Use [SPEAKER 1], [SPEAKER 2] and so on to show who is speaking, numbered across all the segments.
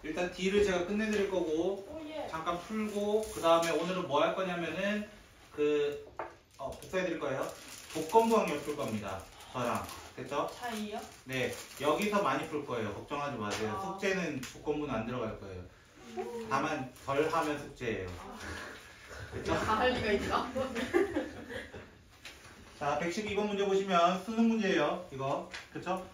[SPEAKER 1] 일단 D를 제가 끝내드릴 거고 잠깐 풀고 그 다음에 오늘은 뭐 할 거냐면은 복사해드릴 거예요. 조건부항 풀 겁니다. 저랑. 됐죠?
[SPEAKER 2] 차이요?
[SPEAKER 1] 네. 여기서 많이 풀 거예요. 걱정하지 마세요. 숙제는 조건부는 안 들어갈 거예요. 다만 덜 하면 숙제예요. 됐죠?
[SPEAKER 2] 다 할 리가 있나?
[SPEAKER 1] 자, 112번 문제 보시면 수능 문제예요. 이거. 그쵸?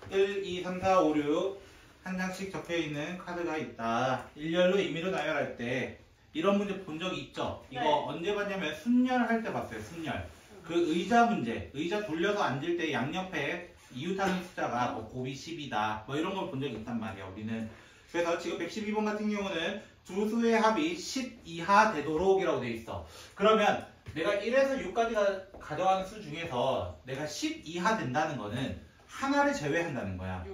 [SPEAKER 1] 1, 2, 3, 4, 5, 6 한 장씩 적혀있는 카드가 있다. 일렬로 임의로 나열할 때 이런 문제 본 적 있죠? 이거
[SPEAKER 2] 네.
[SPEAKER 1] 언제 봤냐면 순열할 때 봤어요. 순열. 그 의자 문제. 의자 돌려서 앉을 때 양옆에 이웃하는 숫자가 뭐 곱이 10이다. 뭐 이런 걸 본 적이 있단 말이야. 우리는. 그래서 지금 112번 같은 경우는 두 수의 합이 10 이하 되도록이라고 돼 있어. 그러면 내가 1에서 6까지 가져가는 수 중에서 내가 10 이하 된다는 거는 하나를 제외한다는 거야.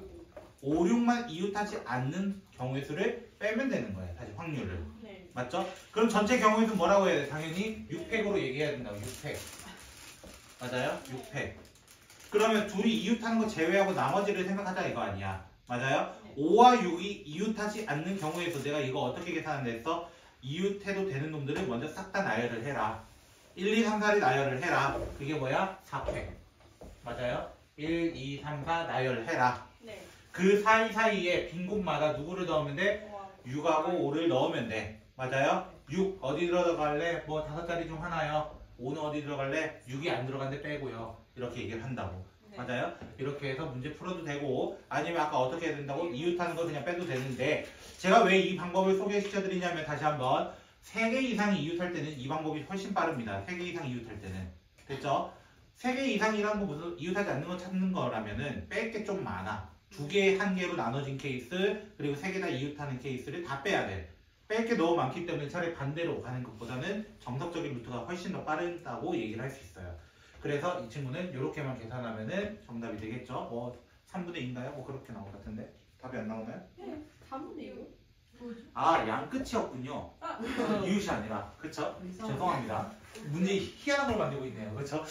[SPEAKER 1] 5, 6만 이웃하지 않는 경우의 수를 빼면 되는 거야. 다시 확률을.
[SPEAKER 2] 네.
[SPEAKER 1] 맞죠? 그럼 전체 경우의 수 뭐라고 해야 돼? 당연히 6팩으로 얘기해야 된다고. 6팩. 맞아요? 6팩. 그러면 둘이 이웃하는 거 제외하고 나머지를 생각하자 이거 아니야. 맞아요? 5와 6이 이웃하지 않는 경우에서 내가 이거 어떻게 계산한다 했어? 이웃해도 되는 놈들을 먼저 싹 다 나열을 해라. 1, 2, 3, 4를 나열을 해라. 그게 뭐야? 4팩. 맞아요? 1, 2, 3, 4 나열을 해라.
[SPEAKER 2] 네.
[SPEAKER 1] 그 사이사이에 빈 곳마다 누구를 넣으면 돼? 6하고 5를 넣으면 돼. 맞아요? 6 어디 들어갈래? 뭐 5자리 중 하나요. 5는 어디 들어갈래? 6이 안 들어간데 빼고요. 이렇게 얘기를 한다고.
[SPEAKER 2] 네.
[SPEAKER 1] 맞아요? 이렇게 해서 문제 풀어도 되고 아니면 아까 어떻게 해야 된다고? 이웃하는 거 그냥 빼도 되는데 제가 왜 이 방법을 소개시켜 드리냐면 다시 한번 3개 이상이 이웃할 때는 이 방법이 훨씬 빠릅니다. 3개 이상 이웃할 때는. 됐죠? 3개 이상이라는 거 무슨 이웃하지 않는 거 찾는 거라면은 뺄 게 좀 많아. 2개, 1개로 나눠진 케이스 그리고 3개 다 이웃하는 케이스를 다 빼야 돼. 뺄 게 너무 많기 때문에 차라리 반대로 가는 것보다는 정석적인 루트가 훨씬 더 빠르다고 얘기를 할 수 있어요. 그래서 이 친구는 이렇게만 계산하면은 정답이 되겠죠. 뭐 3분의 2인가요? 뭐 그렇게 나온 것 같은데 답이 안 나오나요?
[SPEAKER 2] 네. 3분의 2요?
[SPEAKER 1] 아, 양끝이었군요. 이웃이 아니라. 그쵸? 죄송합니다. 문제 희한한 걸 만들고 있네요. 그쵸?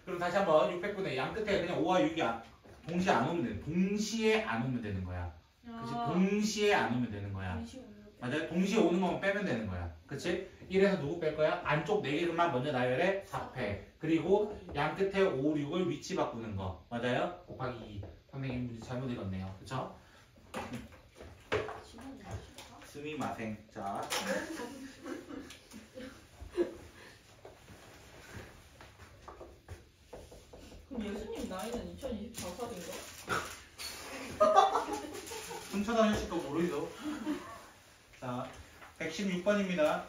[SPEAKER 1] 그럼 다시 한번 600분의 양끝에 그냥 5와 6이 동시에 안 오면 되는 동시에 안 오면 되는 거야. 그치? 동시에 안 오면 되는 거야. 맞아요? 동시에 오는 것만 빼면 되는 거야. 그치? 1에서 누구 뺄 거야? 안쪽 4개만 먼저 나열해 4패. 그리고 양끝에 5, 6을 위치 바꾸는 거. 맞아요? 곱하기 2. 선생님 문제 잘못 읽었네요. 그쵸? 스미마생. 자.
[SPEAKER 2] 그럼 예수님 나이는 2024살인가?
[SPEAKER 1] 훔쳐다니실까 모르죠. 자, 116번입니다.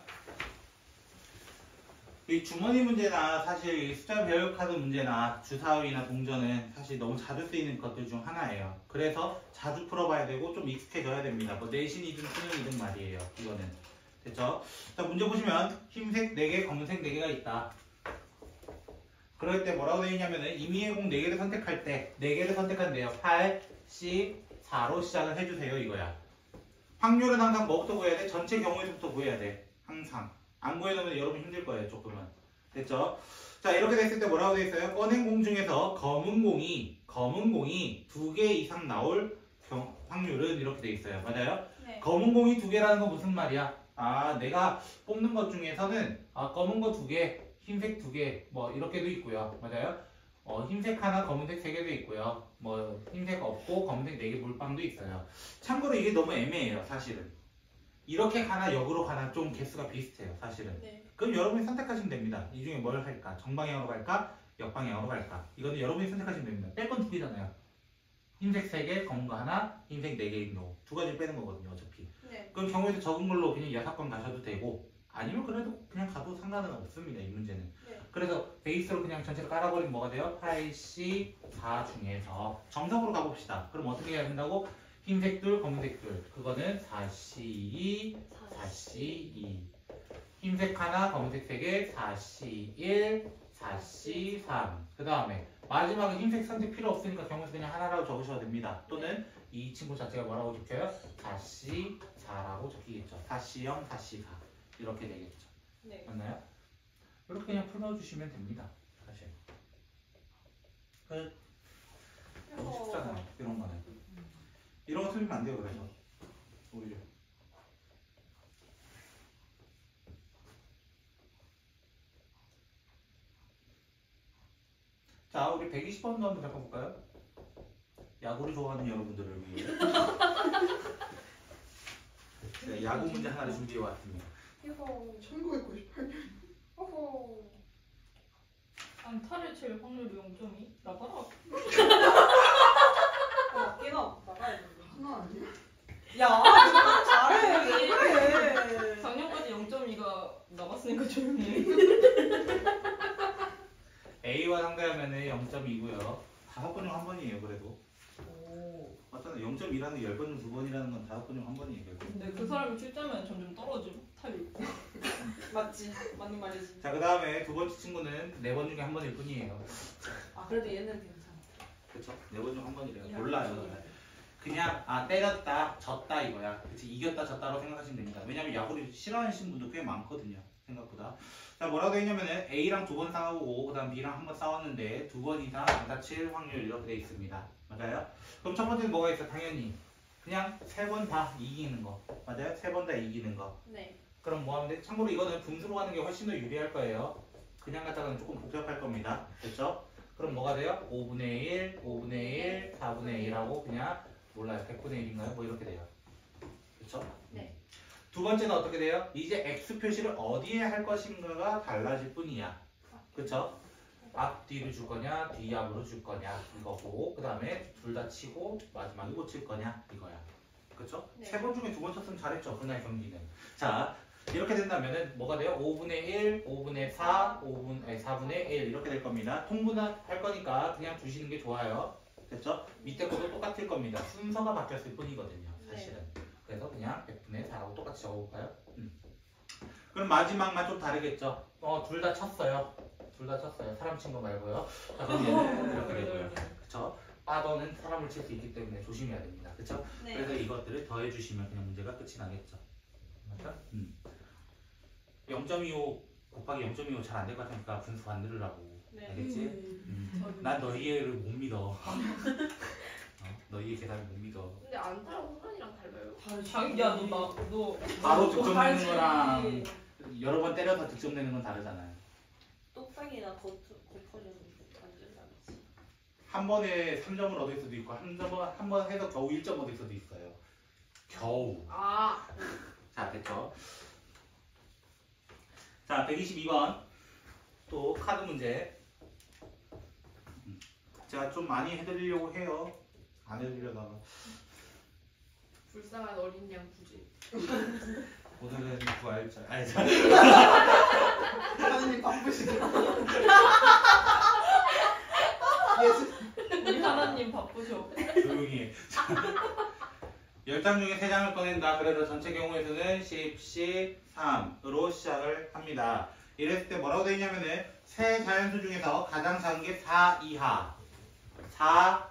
[SPEAKER 1] 이 주머니 문제나 사실 이 숫자 배열 카드 문제나 주사위나 동전은 사실 너무 자주 쓰이는 것들 중 하나예요. 그래서 자주 풀어봐야 되고 좀 익숙해져야 됩니다. 뭐 내신이든 수능이든 말이에요. 이거는. 됐죠? 자, 문제 보시면 흰색 4개, 검은색 4개가 있다. 그럴 때 뭐라고 되어 있냐면은 임의의 공 4개를 선택할 때 4개를 선택한대요. 8, 10, 4로 시작을 해주세요. 이거야. 확률은 항상 뭐부터 구해야 돼? 전체 경우에서부터 구해야 돼. 항상. 안 구해놓으면 여러분 힘들 거예요. 조금은. 됐죠? 자, 이렇게 됐을 때 뭐라고 되어 있어요? 꺼낸 공 중에서 검은 공이 2개 이상 나올 확률은 이렇게 되어 있어요. 맞아요?
[SPEAKER 2] 네.
[SPEAKER 1] 검은 공이 2개라는 건 무슨 말이야? 아, 내가 뽑는 것 중에서는 검은 거 2개, 흰색 2개 뭐 이렇게도 있고요. 맞아요? 흰색 하나, 검은색 3개도 있고요. 뭐 흰색 없고 검은색 4개 물방도 있어요. 참고로 이게 너무 애매해요. 사실은. 이렇게 가나 역으로 가나 좀 개수가 비슷해요. 사실은.
[SPEAKER 2] 네.
[SPEAKER 1] 그럼 여러분이 선택하시면 됩니다. 이 중에 뭘 할까? 정방향으로 갈까? 역방향으로 갈까? 이거는 여러분이 선택하시면 됩니다. 뺄 건 2개잖아요. 흰색 3개, 검은 거 하나, 흰색 4개인 거. 2가지 빼는 거거든요. 어차피.
[SPEAKER 2] 네.
[SPEAKER 1] 그럼 경우에도 적은 걸로 그냥 6번 가셔도 되고 아니면 그래도 그냥 가도 상관은 없습니다. 이 문제는.
[SPEAKER 2] 네.
[SPEAKER 1] 그래서 베이스로 그냥 전체를 깔아버리면 뭐가 돼요? 84 중에서 정석으로 가봅시다. 그럼 어떻게 해야 된다고? 흰색 둘, 검은색 둘. 그거는 4C2, 4C2. 흰색 하나, 검은색 3개, 4C1, 4C3. 그 다음에 마지막은 흰색 선택 필요 없으니까 경우에서 그냥 하나라고 적으셔도 됩니다. 또는 이 친구 자체가 뭐라고 적혀요? 4C4라고 적히겠죠. 4C0, 4C4. 이렇게 되겠죠.
[SPEAKER 2] 네.
[SPEAKER 1] 맞나요? 이렇게 그냥 풀어주시면 됩니다. 사실. 너무 쉽잖아요. 이런 거는. 이런 거 틀리면 안 돼요. 그래서. 올려. 자, 우리 120번도 한번 바꿔볼까요? 야구를 좋아하는 여러분들을 위해 네, 야구 문제 하나를 준비해 왔습니다.
[SPEAKER 2] 이거
[SPEAKER 3] 1998년.
[SPEAKER 2] 어허. 안타를 칠 확률이 0.2? 나가라.
[SPEAKER 4] 맞긴 하고 나가야 돼.
[SPEAKER 3] 하나 아니야?
[SPEAKER 4] 야, 너 잘해. 왜 그래?
[SPEAKER 2] 작년까지 0.2가 나갔으니까 조용히 해.
[SPEAKER 1] A와 상대하면 0.2고요. 5번 중 한 번이에요. 그래도
[SPEAKER 4] 오.
[SPEAKER 1] 맞잖아. 0.2라는 게 10번 중 2번이라는 건 5번 중 한 번이에요. 결국.
[SPEAKER 2] 근데 그 사람이 출제면 점점 떨어지고 타율.
[SPEAKER 4] 맞지. 맞는 말이지.
[SPEAKER 1] 자, 그 다음에 두 번째 친구는 4번 중에 한 번일 뿐이에요.
[SPEAKER 4] 아, 그래도 얘는 괜찮아.
[SPEAKER 1] 그쵸? 4번 중 한 번이래요.
[SPEAKER 4] 이런
[SPEAKER 1] 몰라요.
[SPEAKER 4] 거지.
[SPEAKER 1] 그냥 때렸다 졌다 이거야. 그치? 이겼다 졌다로 생각하시면 됩니다. 왜냐면 야구를 싫어하시는 분도 꽤 많거든요. 생각보다. 자, 뭐라고 되어있냐면은 A랑 2번 싸우고 그 다음 B랑 한 번 싸웠는데 2번 이상 안 다칠 확률 이렇게 돼 있습니다. 맞아요? 그럼 첫 번째는 뭐가 있어? 당연히 그냥 3번 다 이기는 거. 맞아요? 3번 다 이기는 거.
[SPEAKER 2] 네.
[SPEAKER 1] 그럼 뭐 하면 돼? 참고로 이거는 분수로 하는 게 훨씬 더 유리할 거예요. 그냥 갖다가는 조금 복잡할 겁니다. 됐죠? 그럼 뭐가 돼요? 5분의 1, 5분의 1, 4분의 1하고 그냥 몰라요. 100분의 1인가요? 뭐 이렇게 돼요. 그쵸?
[SPEAKER 2] 네.
[SPEAKER 1] 두 번째는 어떻게 돼요? 이제 X 표시를 어디에 할 것인가가 달라질 뿐이야. 그쵸? 앞뒤로 줄 거냐, 뒤앞으로 줄 거냐 이거고 그 다음에 둘 다 치고 마지막에 못 칠 거냐 이거야. 그쵸?
[SPEAKER 2] 네.
[SPEAKER 1] 3번 중에 2번 쳤으면 잘했죠. 그날 경기는. 자, 이렇게 된다면은 뭐가 돼요? 5분의 1, 5분의 4, 4분의 1 이렇게 될 겁니다. 통분할 거니까 그냥 두시는 게 좋아요. 됐죠? 밑에 것도 똑같을 겁니다. 순서가 바뀌었을 뿐이거든요. 사실은. 그래서 그냥 100분의 4라고 똑같이 적어볼까요? 그럼 마지막만 좀 다르겠죠? 둘 다 쳤어요. 둘 다 쳤어요. 사람 친 거 말고요. 자, 그럼 얘는 이렇게 되고요. 그쵸? 빠더는 사람을 칠 수 있기 때문에 조심해야 됩니다. 그쵸?
[SPEAKER 2] 네.
[SPEAKER 1] 그래서 이것들을 더해주시면 그냥 문제가 끝이 나겠죠. 맞죠? 0.25 곱하기 0.25 잘 안 될 것 같으니까 분수 안 들으라고.
[SPEAKER 2] 네.
[SPEAKER 1] 알겠지? 난 너희를 못 믿어. 너희의 계산을 못 믿어.
[SPEAKER 2] 근데 안타랑 홈런이랑 달라요?
[SPEAKER 4] 자기야,
[SPEAKER 2] 너
[SPEAKER 1] 바로 득점 내는
[SPEAKER 4] 알지.
[SPEAKER 1] 거랑 여러 번 때려서 득점 내는 건 다르잖아요.
[SPEAKER 4] 똑딱이나 겉퍼주는 완전 다르지.
[SPEAKER 1] 한 번에 3점을 얻을 수도 있고 한 번 해서 겨우 1점 얻을 수도 있어요. 겨우.
[SPEAKER 2] 아.
[SPEAKER 1] 자, 됐죠? 자, 122번 또 카드 문제. 제가 좀 많이 해드리려고 해요. 안 해드리려다가
[SPEAKER 2] 불쌍한 어린 양 굳이.
[SPEAKER 1] 오늘은 부활절. 아니, 자,
[SPEAKER 3] 하나님 바쁘시구나.
[SPEAKER 2] 우리 하나님 바쁘셔.
[SPEAKER 1] 조용히 해. 10장 중에 3장을 꺼낸다. 그래서 전체 경우에서는 10, 13으로 시작을 합니다. 이랬을 때 뭐라고 되어 있냐면은 세 자연수 중에서 가장 작은 게 4 이하 4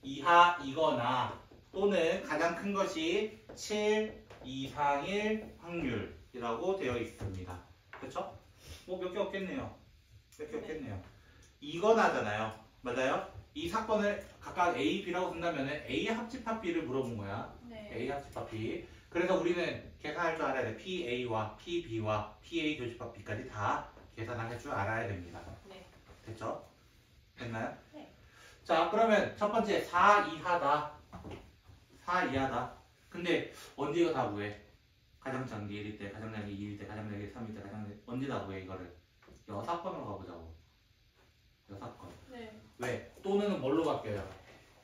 [SPEAKER 1] 이하이거나 또는 가장 큰 것이 7 이상일 확률이라고 되어 있습니다. 그렇죠? 뭐 몇 개 없겠네요. 몇 개 없겠네요. 이거나잖아요. 맞아요? 이 사건을 각각 A, B라고 쓴다면 A 합집합 B를 물어본 거야.
[SPEAKER 2] 네.
[SPEAKER 1] A 합집합 B. 그래서 우리는 계산할 줄 알아야 돼. PA와 PB와 PA 교집합 B까지 다 계산할 줄 알아야 됩니다.
[SPEAKER 2] 네.
[SPEAKER 1] 됐죠? 됐나요?
[SPEAKER 2] 네.
[SPEAKER 1] 자, 그러면 첫 번째 4 이하다. 4 이하다. 근데 언제가 다 뭐해? 가장 작은 게 1일 때, 가장 작은 게 2일 때, 가장 작은 게 3일 때, 가장 작은 게 언제 다 뭐해 이거를? 6건으로 가보자고. 6건.
[SPEAKER 2] 네.
[SPEAKER 1] 왜? 또는 뭘로 바뀌어요?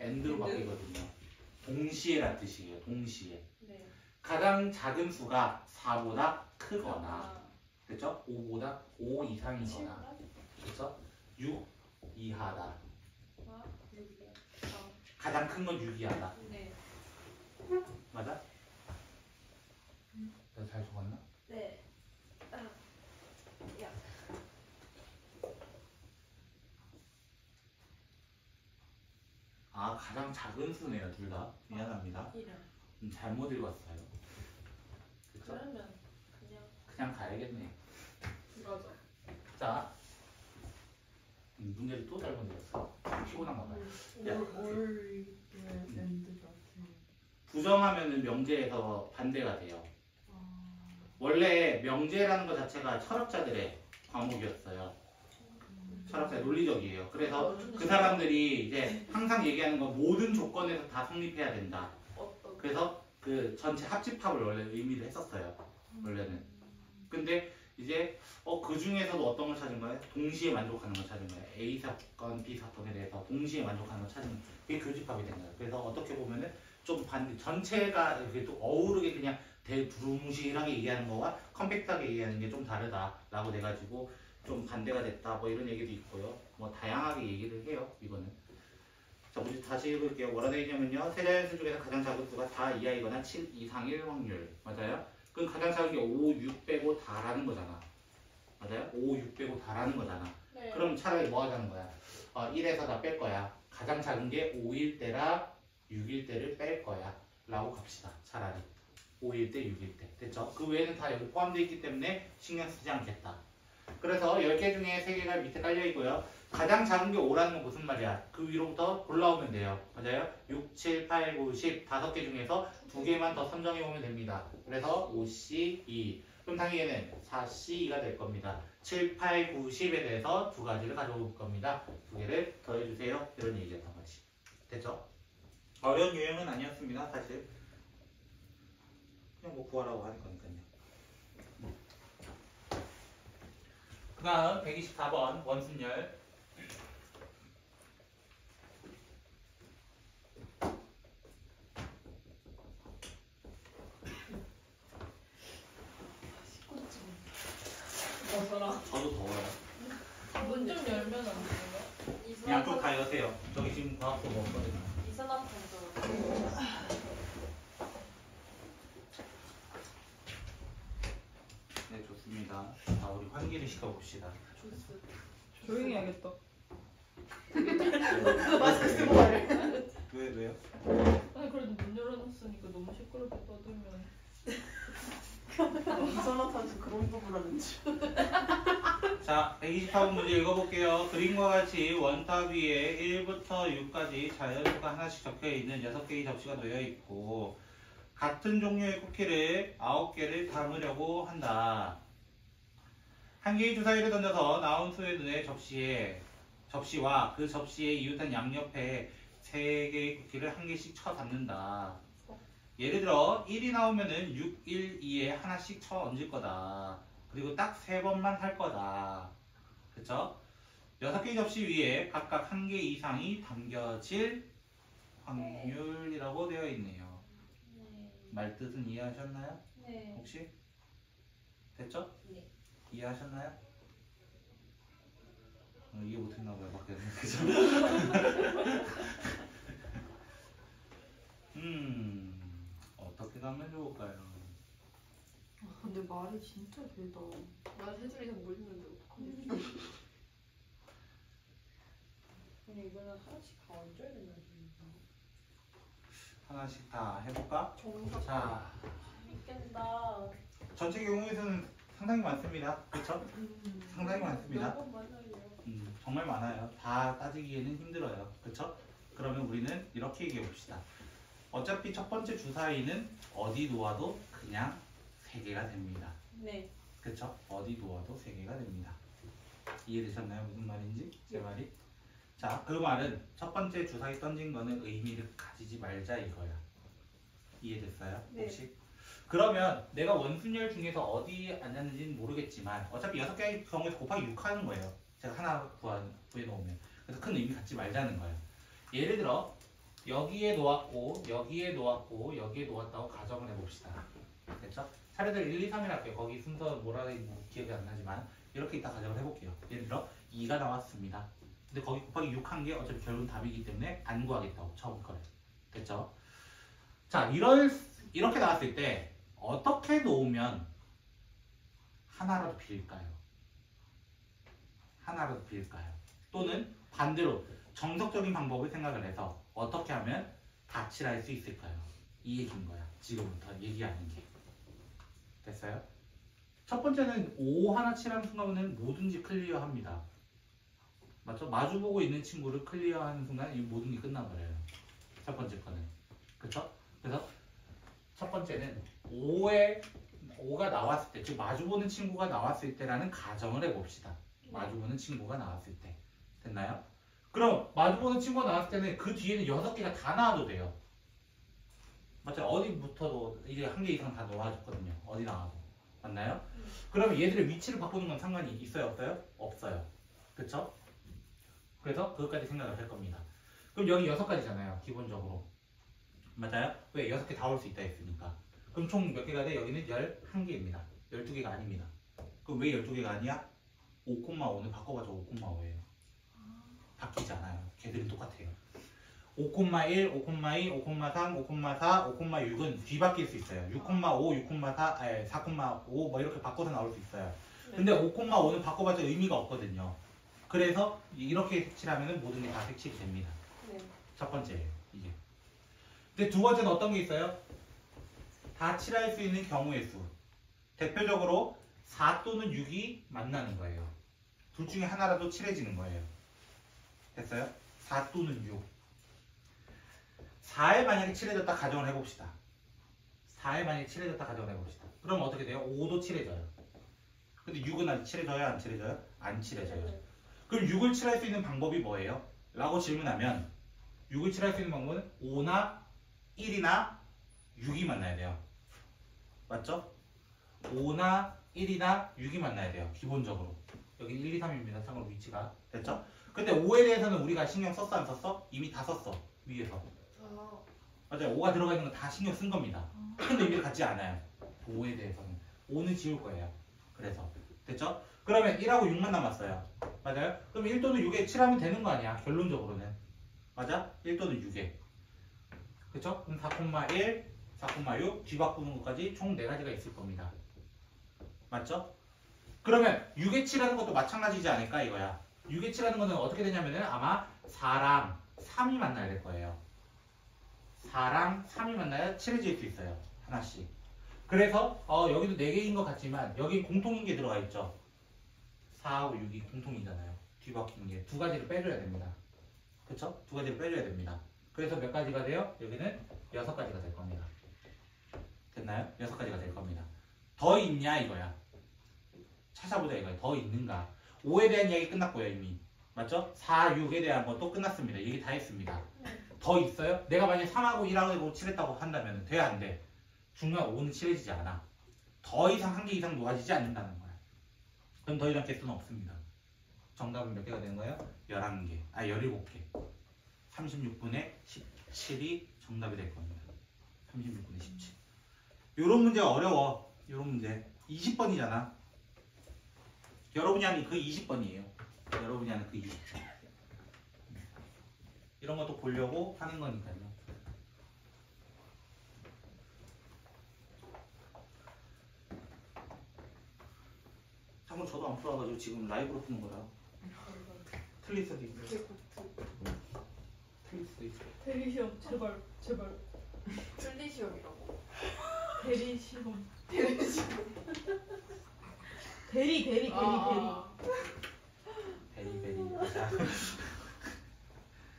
[SPEAKER 1] AND로
[SPEAKER 4] AND?
[SPEAKER 1] 바뀌거든요. 동시에란 뜻이에요. 동시에.
[SPEAKER 2] 네.
[SPEAKER 1] 가장 작은 수가 4보다 크거나,
[SPEAKER 2] 아.
[SPEAKER 1] 그렇죠? 5보다 5 이상이거나, 그렇죠? 6 이하다.
[SPEAKER 2] 아, 여기요.
[SPEAKER 1] 가장 큰 건 6 이하다.
[SPEAKER 2] 네.
[SPEAKER 1] 맞아? 내가 잘 적었나?
[SPEAKER 2] 네. 야.
[SPEAKER 1] 아, 가장 작은 수네요, 둘 다. 미안합니다. 잘못 읽었어요. 그쵸?
[SPEAKER 2] 그러면 그냥
[SPEAKER 1] 그냥 가야겠네.
[SPEAKER 2] 맞아.
[SPEAKER 1] 자, 문제를 또 잘못 읽었어. 피곤한가 봐요. 야.
[SPEAKER 3] 올 엔드 같은.
[SPEAKER 1] 부정하면은 명제에서 반대가 돼요. 원래 명제라는 것 자체가 철학자들의 과목이었어요. 철학자 논리적이에요. 그래서 그 사람들이 이제 항상 얘기하는 건 모든 조건에서 다 성립해야 된다.
[SPEAKER 2] 어떤
[SPEAKER 1] 그래서 그 전체 합집합을 원래 의미를 했었어요. 원래는. 근데 이제 그 중에서도 어떤 걸 찾은 거예요? 동시에 만족하는 걸 찾은 거예요. A 사건, B 사건에 대해서 동시에 만족하는 걸 찾은 거예요. 그게 교집합이 된 거예요. 그래서 어떻게 보면은 좀 반대, 전체가 이렇게 또 어우르게 그냥 대두루뭉실하게 얘기하는 거와 컴팩트하게 얘기하는 게 좀 다르다라고 돼가지고 좀 반대가 됐다. 뭐 이런 얘기도 있고요. 뭐 다양하게 얘기를 해요. 이거는. 자, 우리 다시 읽을게요. 뭐라 되어 있냐면요. 세자연수 중에서 가장 작은 수가 4 이하이거나 7 이상일 확률. 맞아요? 그럼 가장 작은 게 5, 6 빼고 다라는 거잖아. 맞아요? 5, 6 빼고 다라는 거잖아.
[SPEAKER 2] 네.
[SPEAKER 1] 그럼 차라리 뭐 하자는 거야? 1에서 다 뺄 거야. 가장 작은 게 5일 때라 6일 때를 뺄 거야. 라고 갑시다. 차라리. 5일 때, 6일 때. 됐죠? 그 외에는 다 여기 포함되어 있기 때문에 신경 쓰지 않겠다. 그래서 10개 중에 3개가 밑에 깔려 있고요. 가장 작은 게 5라는 건 무슨 말이야? 그 위로부터 골라오면 돼요. 맞아요? 6, 7, 8, 9, 10 5개 중에서 2개만 더 선정해 오면 됩니다. 그래서 5C, 2. 그럼 당연히 얘는 4C, 2가 될 겁니다. 7, 8, 9, 10에 대해서 2가지를 가져올 겁니다. 2개를 더해주세요. 이런 얘기였던 거지. 됐죠? 어려운 유형은 아니었습니다. 사실. 그냥 뭐 구하라고 하는 거니까요. 그 다음 124번 원순열.
[SPEAKER 2] 저랑
[SPEAKER 1] 저도 더워요.
[SPEAKER 2] 문 좀 열면 안 돼요?
[SPEAKER 1] 양쪽 다 여세요. 저기 지금 과학도 먹었거든요.
[SPEAKER 4] 이산화탄소.
[SPEAKER 1] 네, 좋습니다. 자, 우리 환기를 시켜봅시다.
[SPEAKER 2] 주스.
[SPEAKER 4] 조용히 해야겠다.
[SPEAKER 1] 왜요?
[SPEAKER 2] 아니 그래도 문 열어놨으니까 너무 시끄럽게 떠들면
[SPEAKER 4] 이산화탄소 그런 부분 하는 줄.
[SPEAKER 1] 자, 124번 문제 읽어볼게요. 그림과 같이 원탑 위에 1부터 6까지 자연수가 하나씩 적혀있는 6개의 접시가 놓여있고 같은 종류의 쿠키를 9개를 담으려고 한다. 한 개의 주사위를 던져서 나온 수의 눈에 접시와 그 접시에 이웃한 양옆에 3개의 쿠키를 한 개씩 쳐 담는다. 예를 들어 1이 나오면은 6, 1, 2에 하나씩 쳐 얹을 거다. 그리고 딱 3번만 할 거다. 그쵸? 6개의 접시 위에 각각 1개 이상이 담겨질 확률이라고 되어 있네요. 말뜻은 이해하셨나요?
[SPEAKER 4] 네.
[SPEAKER 1] 혹시? 됐죠?
[SPEAKER 4] 네.
[SPEAKER 1] 이해하셨나요? 이해 못했나봐요. 밖에서. 그죠? 어떻게 가면 좋을까요?
[SPEAKER 4] 근데 말이 진짜 길다.
[SPEAKER 2] 나 세 줄이 잘 모르는데 어떡하지?
[SPEAKER 4] 그냥 이거는 하나씩 다 얹어야 된다.
[SPEAKER 1] 하나씩 다 해볼까?
[SPEAKER 2] 정석.
[SPEAKER 1] 자,
[SPEAKER 4] 재밌겠다.
[SPEAKER 1] 전체 경우에서는 상당히 많습니다. 그쵸? 상당히 많습니다.
[SPEAKER 2] 몇번 만나요?
[SPEAKER 1] 정말 많아요. 다 따지기에는 힘들어요. 그쵸? 그러면 우리는 이렇게 얘기해 봅시다. 어차피 첫 번째 주사위는 어디 놓아도 그냥 3개가 됩니다.
[SPEAKER 4] 네.
[SPEAKER 1] 그쵸? 어디 놓아도 3개가 됩니다. 이해되셨나요? 무슨 말인지? 제 말이? 자, 그 말은 첫 번째 주사위 던진 거는 의미를 가지지 말자 이거야. 이해됐어요?
[SPEAKER 4] 네.
[SPEAKER 1] 혹시? 그러면 내가 원순열 중에서 어디 앉았는지는 모르겠지만 어차피 6개의 경우에서 곱하기 6 하는 거예요. 제가 하나 구해놓으면. 그래서 큰 의미 갖지 말자는 거예요. 예를 들어 여기에 놓았고 여기에 놓았고 여기에 놓았다고 가정을 해봅시다. 됐죠? 차례대로 1, 2, 3을 할게요. 거기 순서 뭐라 했는지 기억이 안 나지만 이렇게 이따 가정을 해볼게요. 예를 들어 2가 나왔습니다. 근데 거기 곱하기 6 한 게 어차피 결국은 답이기 때문에 안 구하겠다고 처음 거를. 됐죠? 자, 이렇게 나왔을 때 어떻게 놓으면 하나라도 빌까요? 하나라도 빌까요? 또는 반대로 정석적인 방법을 생각을 해서 어떻게 하면 다 칠할 수 있을까요? 이 얘기인 거야. 지금부터 얘기하는 게. 됐어요? 첫 번째는 5 하나 칠하는 순간은 뭐든지 클리어합니다. 맞죠? 마주보고 있는 친구를 클리어하는 순간 이 모든 게 끝나버려요. 첫 번째 거는. 그쵸? 그래서 첫 번째는 5가 나왔을 때, 즉 마주보는 친구가 나왔을 때라는 가정을 해봅시다. 마주보는 친구가 나왔을 때. 됐나요? 그럼 마주보는 친구가 나왔을 때는 그 뒤에는 6개가 다 나와도 돼요. 맞죠? 어디부터도 이제 한 개 이상 다 놓아줬거든요. 어디 나와도. 맞나요? 그러면 얘들의 위치를 바꾸는 건 상관이 있어요? 없어요? 없어요. 그쵸? 그래서 그것까지 생각을 할 겁니다. 그럼 여기 6가지잖아요. 기본적으로. 맞아요? 왜? 6개 다 올 수 있다 했으니까. 그럼 총 몇 개가 돼? 여기는 11개입니다. 12개가 아닙니다. 그럼 왜 12개가 아니야? 5,5는 바꿔봐줘. 5,5예요. 바뀌지 않아요. 걔들은 똑같아요. 5,1, 5,2, 5,3, 5,4, 5,6은 뒤바뀔 수 있어요. 6,5, 6,4, 4,5 뭐 이렇게 바꿔서 나올 수 있어요. 근데 5,5는 바꿔봤자 의미가 없거든요. 그래서 이렇게 색칠하면 모든 게 다 색칠이 됩니다.
[SPEAKER 4] 네.
[SPEAKER 1] 첫 번째예요. 이게. 근데 두 번째는 어떤 게 있어요? 다 칠할 수 있는 경우의 수. 대표적으로 4 또는 6이 만나는 거예요. 둘 중에 하나라도 칠해지는 거예요. 됐어요? 4 또는 6. 4에 만약에 칠해졌다 가정을 해봅시다. 4에 만약에 칠해졌다 가정을 해봅시다. 그럼 어떻게 돼요? 5도 칠해져요. 근데 6은 아직 칠해져요? 안 칠해져요? 안 칠해져요. 그럼 6을 칠할 수 있는 방법이 뭐예요? 라고 질문하면 6을 칠할 수 있는 방법은 5나 1이나 6이 만나야 돼요. 맞죠? 5나 1이나 6이 만나야 돼요. 기본적으로. 여기 1, 2, 3입니다. 참고로 위치가. 됐죠? 근데 5에 대해서는 우리가 신경 썼어 안 썼어? 이미 다 썼어. 위에서. 맞아요. 5가 들어가 있는 거 다 신경 쓴 겁니다. 근데 의미를 갖지 않아요. 5에 대해서는. 5는 지울 거예요. 그래서. 됐죠? 그러면 1하고 6만 남았어요. 맞아요? 그럼 1 또는 6에 칠하면 되는 거 아니야. 결론적으로는. 맞아? 1 또는 6에. 그쵸? 그럼 4,1, 4,6 뒤바꾸는 것까지 총 4가지가 있을 겁니다. 맞죠? 그러면 6에 칠하는 것도 마찬가지지 않을까 이거야. 6에 칠하는 거는 어떻게 되냐면은 아마 4랑 3이 만나야 될 거예요. 4랑 3이 만나야 칠해질 수 있어요. 하나씩. 그래서 여기도 4개인 것 같지만 여기 공통인 게 들어가 있죠. 4하고 6이 공통이잖아요. 뒤바뀌는 게 2가지를 빼줘야 됩니다. 그쵸? 2가지를 빼줘야 됩니다. 그래서 몇 가지가 돼요? 여기는 6가지가 될 겁니다. 됐나요? 6가지가 될 겁니다. 더 있냐 이거야. 찾아보자 이거야. 더 있는가. 5에 대한 이야기 끝났고요 이미. 맞죠? 4, 6에 대한 것도 끝났습니다. 얘기 다 했습니다. 더 있어요? 내가 만약에 3하고 1하고 칠했다고 한다면 돼? 안 돼? 중요한 5는 칠해지지 않아. 더 이상 한 개 이상 놓아지지 않는다는 거야. 그럼 더 이상 개수는 없습니다. 정답은 몇 개가 되는 거예요? 11개. 17개. 36분의 17이 정답이 될 겁니다. 36분의 17. 요런 문제가 어려워. 요런 문제. 20번이잖아. 여러분이 하는 그 20번이에요. 여러분이 하는 그 20번. 이런 것도 보려고 하는 거니까요. 참고로 저도 안 풀어가지고 지금 라이브로 푸는 거라. 틀릴 수도 있어요. 틀릴 수도 있어요.
[SPEAKER 2] 대리 시험 제발 제발.
[SPEAKER 4] 틀리 시험이라고.
[SPEAKER 2] 대리 시험.
[SPEAKER 4] 대리 시험.
[SPEAKER 2] 대리.
[SPEAKER 1] 베리베리. 자,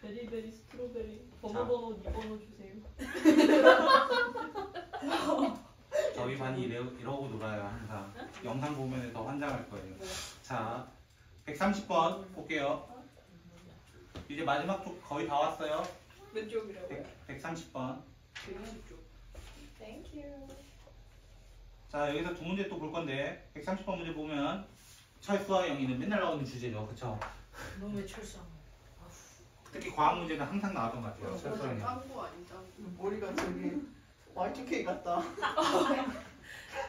[SPEAKER 2] 베리베리 스트로베리.
[SPEAKER 1] 자.
[SPEAKER 2] 번호 2번호 주세요.
[SPEAKER 1] 저희 반이 이러고 놀아요 항상. 영상 보면 더 환장할 거예요. 자, 130번 볼게요. 이제 마지막 쪽 거의 다 왔어요.
[SPEAKER 4] 왼쪽이라고요?
[SPEAKER 1] 130번.
[SPEAKER 4] 왼쪽. 땡큐.
[SPEAKER 1] 자, 여기서 두 문제 또 볼 건데 130번 문제 보면 철수와 영희는 맨날 나오는 주제죠. 그쵸?
[SPEAKER 3] 너왜 철수한 거야?
[SPEAKER 1] 특히 과학 문제는 항상 나왔던 것 같아요. 철수와 영희.
[SPEAKER 4] 딴거 아니다. 머리가 저기 Y2K 같다.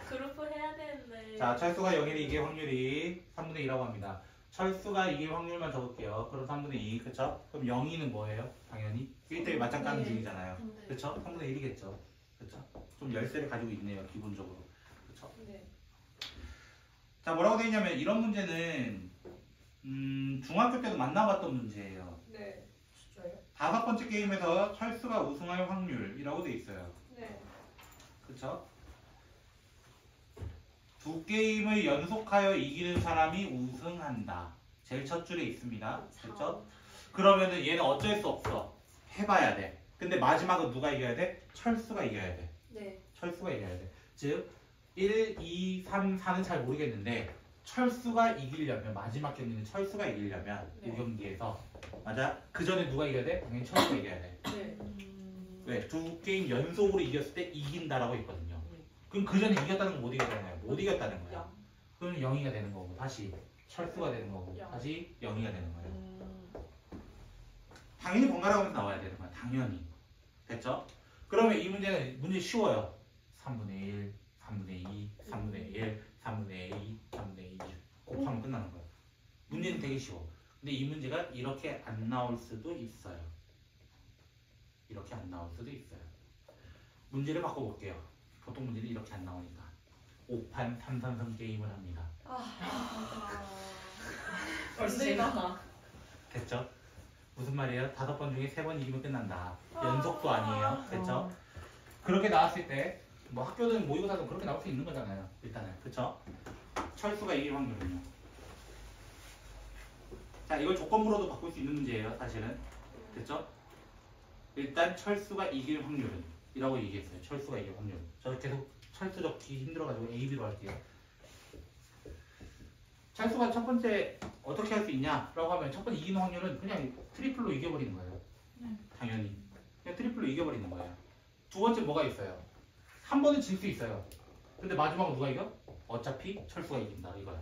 [SPEAKER 3] 그룹을 해야 되는데.
[SPEAKER 1] 자, 철수가 영희를 이길 확률이 3분의 2라고 합니다. 철수가 이길 확률만 적을게요. 그럼 3분의 2, 그쵸? 그럼 영희는 뭐예요? 당연히 1대1 맞짱 까는 중이잖아요. 그쵸? 3분의 1이겠죠. 그쵸? 좀 열쇠를 가지고 있네요, 기본적으로. 그쵸?
[SPEAKER 4] 네.
[SPEAKER 1] 자, 뭐라고 되어 있냐면 이런 문제는 중학교 때도 만나봤던 문제예요.
[SPEAKER 4] 네.
[SPEAKER 3] 진짜요?
[SPEAKER 1] 5번째 게임에서 철수가 우승할 확률이라고 되어 있어요.
[SPEAKER 4] 네.
[SPEAKER 1] 그쵸? 2게임을 연속하여 이기는 사람이 우승한다. 제일 첫 줄에 있습니다. 그렇죠? 그러면은 얘는 어쩔 수 없어. 해봐야 돼. 근데 마지막은 누가 이겨야 돼? 철수가 이겨야 돼.
[SPEAKER 4] 네.
[SPEAKER 1] 철수가 이겨야 돼. 즉 1, 2, 3, 4는 잘 모르겠는데 철수가 이기려면 마지막 경기는 철수가 이기려면 이
[SPEAKER 2] 네.
[SPEAKER 1] 경기에서 맞아? 그 전에 누가 이겨야 돼? 당연히 철수가 이겨야 돼.
[SPEAKER 2] 네.
[SPEAKER 1] 왜? 두 게임 연속으로 이겼을 때 이긴다라고 했거든요. 그럼 그 전에 이겼다는 건 못 이겼다는 거야. 못 이겼다는 거야.
[SPEAKER 2] 영.
[SPEAKER 1] 그럼 0이가 되는 거고 다시 철수가 되는 거고
[SPEAKER 2] 영.
[SPEAKER 1] 다시 0이가 되는 거야.
[SPEAKER 2] 음.
[SPEAKER 1] 당연히 번갈아 가면서 나와야 되는 거야. 당연히. 됐죠? 그러면 이 문제는 문제 쉬워요. 3분의 1, 3분의 2, 3분의 1, 3분의 2, 3분의 2 곱하면 끝나는 거야. 문제는 되게 쉬워. 근데 이 문제가 이렇게 안 나올 수도 있어요. 이렇게 안 나올 수도 있어요. 문제를 바꿔볼게요. 보통 문제는 이렇게 안 나오니까 5판 3선승 게임을 합니다.
[SPEAKER 3] 벌써 재밌다.
[SPEAKER 1] 됐죠? 무슨 말이에요? 5번 중에 3번 이기면 끝난다. 연속도 아니에요. 됐죠? 그렇게 나왔을 때 뭐 학교든 모의고사든 그렇게 나올 수 있는 거잖아요. 일단은. 그쵸? 철수가 이길 확률은요. 자, 이걸 조건부로도 바꿀 수 있는 문제예요. 사실은. 됐죠? 일단 철수가 이길 확률은 이라고 얘기했어요. 철수가 이길 확률. 저 계속 철수 적기 힘들어가지고 AB로 할게요. 철수가 첫 번째 어떻게 할 수 있냐라고 하면 첫 번째 이기는 확률은 그냥 트리플로 이겨버리는 거예요. 당연히. 그냥 트리플로 이겨버리는 거예요. 두 번째 뭐가 있어요? 한 번은 질 수 있어요. 근데 마지막은 누가 이겨? 어차피 철수가 이긴다 이거야.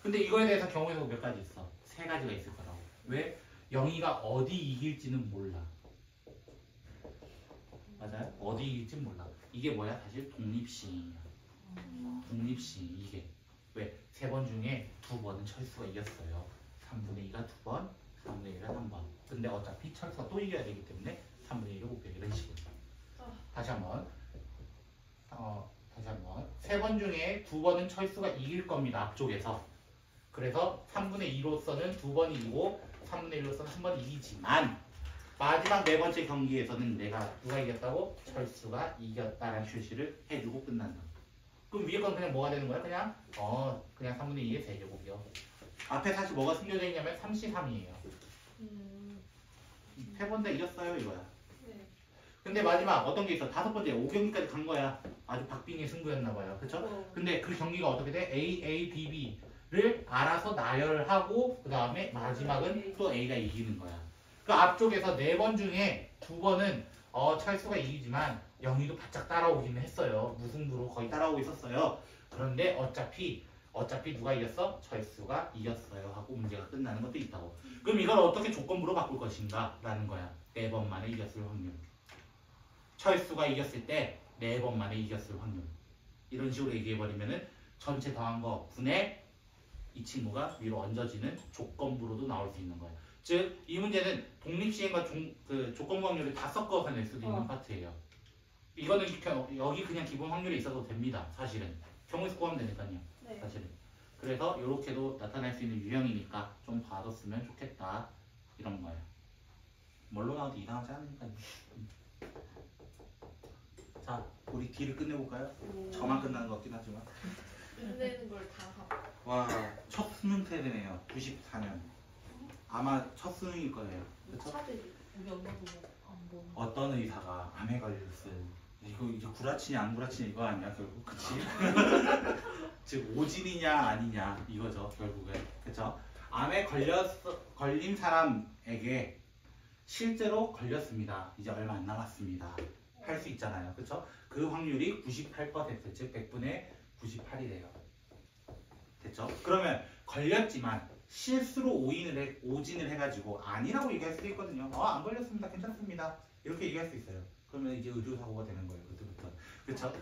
[SPEAKER 1] 근데 이거에 대해서 경우의 수가 몇 가지 있어? 3가지가 있을 거라고. 왜? 영희가 어디 이길지는 몰라. 맞아요? 어디 이길지 몰라. 이게 뭐야? 사실 독립시행이야. 독립시행 이게. 왜? 3번 중에 2번은 철수가 이겼어요. 3분의 2가 2번, 3분의 1가 3번. 근데 어차피 철수가 또 이겨야 되기 때문에 3분의 1을 곱해. 이런 식으로. 다시 한번. 다시 한번. 3번 중에 2번은 철수가 이길 겁니다. 앞쪽에서. 그래서 3분의 2로서는 2번이 이기고 3분의 1로서는 1번 이기지만 마지막 4번째 경기에서는 내가 누가 이겼다고? 철수가 이겼다라는 표시를 해주고 끝난다. 그럼 위에 건 그냥 뭐가 되는 거야? 그냥 3분의 2의 세제곱이요. 앞에 사실 뭐가 숨겨져 있냐면 3시 3이에요. 3번 다 이겼어요 이거야.
[SPEAKER 2] 네.
[SPEAKER 1] 근데 마지막 어떤 게 있어? 5번째 5경기까지 간 거야. 아주 박빙의 승부였나 봐요. 그쵸? 근데 그 경기가 어떻게 돼? A, B, B를 알아서 나열하고 그 다음에 마지막은 또 A가 이기는 거야. 그 앞쪽에서 4번 중에 2번은 철수가 이기지만 영희도 바짝 따라오기는 했어요. 무승부로 거의 따라오고 있었어요. 그런데 어차피 누가 이겼어? 철수가 이겼어요 하고 문제가 끝나는 것도 있다고. 그럼 이걸 어떻게 조건부로 바꿀 것인가? 라는 거야. 4번 만에 이겼을 확률. 철수가 이겼을 때 4번 만에 이겼을 확률. 이런 식으로 얘기해버리면은 전체 더한 거 분의 이 친구가 위로 얹어지는 조건부로도 나올 수 있는 거예요. 즉, 이 문제는 독립시행과 조건부 확률을 다 섞어서 낼 수도 있는 파트예요. 이거는 여기 그냥 기본 확률이 있어도 됩니다. 사실은. 경우에서 구하면 되니까요.
[SPEAKER 2] 네.
[SPEAKER 1] 사실은. 그래서 이렇게도 나타날 수 있는 유형이니까 좀 봐뒀으면 좋겠다. 이런 거예요. 뭘로 나와도 이상하지 않으니까요. 자, 우리 D를 끝내볼까요? 저만 끝나는 것 같긴 하지만.
[SPEAKER 2] 끝내는 걸 다 하고.
[SPEAKER 1] 와, 첫 수능 세대네요. 94년. 아마 첫 수능일 거예요. 그쵸?
[SPEAKER 2] 차들이.
[SPEAKER 3] 우리 엄마도 뭐안 보는.
[SPEAKER 1] 어떤 의사가 암에 걸렸음. 이거 이제 구라치냐 안 구라치냐 이거 아니야 결국. 그치? 즉 오진이냐 아니냐 이거죠 결국에. 그쵸? 암에 걸린 사람에게 실제로 걸렸습니다. 이제 얼마 안 남았습니다. 할 수 있잖아요. 그쵸? 그 확률이 98%, 즉 100분의 98이래요. 됐죠? 그러면 걸렸지만 실수로 오진을 해가지고 아니라고 얘기할 수도 있거든요. 안 걸렸습니다. 괜찮습니다. 이렇게 얘기할 수 있어요. 그러면 이제 의료사고가 되는 거예요. 그때부터. 그쵸?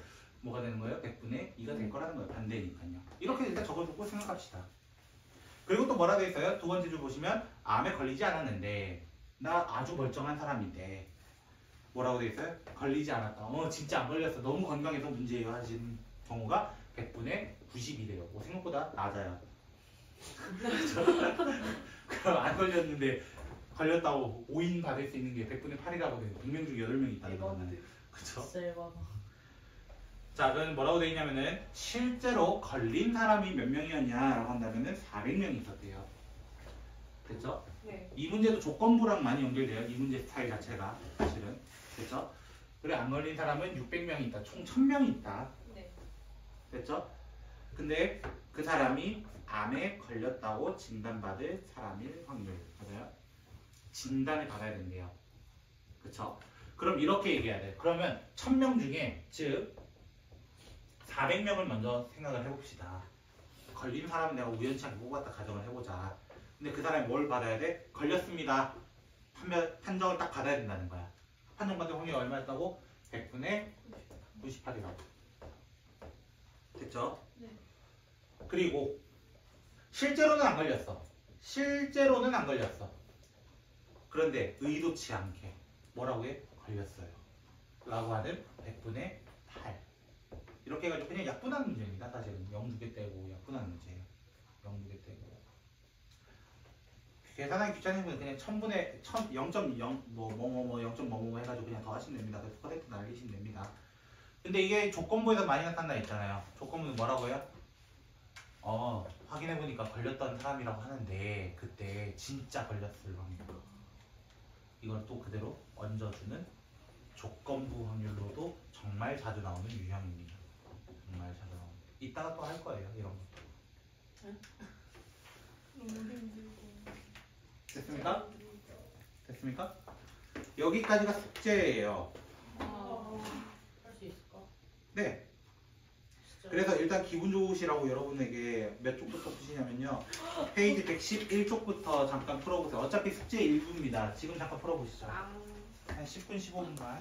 [SPEAKER 1] 뭐가 되는 거예요? 100분의 2가 될 거라는 거예요. 반대니까요. 이렇게 일단 적어두고 생각합시다. 그리고 또 뭐라 돼 있어요? 두 번째 줄 보시면 암에 걸리지 않았는데 나 아주 멀쩡한 사람인데 뭐라고 돼 있어요? 걸리지 않았다. 진짜 안 걸렸어. 너무 건강해서 문제예요 하신 경우가 100분의 90이래요. 생각보다 낮아요. 그럼 안 걸렸는데 걸렸다고 오인 받을 수 있는 게 100분의 8이라고 돼요. 100명 중 8명 있다는 거잖아요. 그쵸? 자, 그럼 뭐라고 돼 있냐면은 실제로 걸린 사람이 몇 명이었냐라고 한다면은 400명이 있었대요. 됐죠?
[SPEAKER 2] 네.
[SPEAKER 1] 이 문제도 조건부랑 많이 연결돼요. 이 문제 스타일 자체가 사실은. 됐죠? 그리고 안 걸린 사람은 600명이 있다. 총 1000명이 있다.
[SPEAKER 3] 네.
[SPEAKER 1] 됐죠? 근데 그 사람이 암에 걸렸다고 진단받을 사람일 확률. 맞아요? 진단을 받아야 된대요. 그쵸? 그럼 이렇게 얘기해야 돼. 그러면 1000명 중에 즉 400명을 먼저 생각을 해봅시다. 걸린 사람은 내가 우연치않게 뽑았다 가정을 해보자. 근데 그 사람이 뭘 받아야 돼? 걸렸습니다. 판정을 딱 받아야 된다는 거야. 판정받을 확률이 얼마였다고? 100분의 98이라고. 됐죠?
[SPEAKER 2] 네.
[SPEAKER 1] 그리고 실제로는 안 걸렸어. 실제로는 안 걸렸어. 그런데 의도치 않게 뭐라고 해? 걸렸어요. 라고 하는 100분의 8. 이렇게 해가지고 그냥 약분하는 문제입니다. 사실은 0 두 개 떼고 약분하는 문제예요. 0 두 개 떼고. 계산하기 귀찮은 분은 그냥 1000분의 0.0 0.뭐뭐 해가지고 그냥 더 하시면 됩니다. 그래서 퍼센트 날리시면 됩니다. 근데 이게 조건부에서 많이 나타나 있잖아요. 조건부는 뭐라고 해요? 확인해보니까 걸렸던 사람이라고 하는데 그때 진짜 걸렸을 확률. 이걸 또 그대로 얹어주는 조건부 확률로도 정말 자주 나오는 유형입니다. 정말 자주 나오는. 이따가 또 할 거예요. 이런 거.
[SPEAKER 2] 너무 힘들고.
[SPEAKER 1] 됐습니까? 됐습니까? 여기까지가 숙제예요.
[SPEAKER 3] 할 수 있을까?
[SPEAKER 1] 네.
[SPEAKER 3] 진짜.
[SPEAKER 1] 그래서 일단 기분 좋으시라고 여러분에게 몇 쪽부터 푸시냐면요. 페이지 111쪽부터 잠깐 풀어보세요. 어차피 숙제 일부입니다. 지금 잠깐 풀어보시죠. 한 10분, 15분만.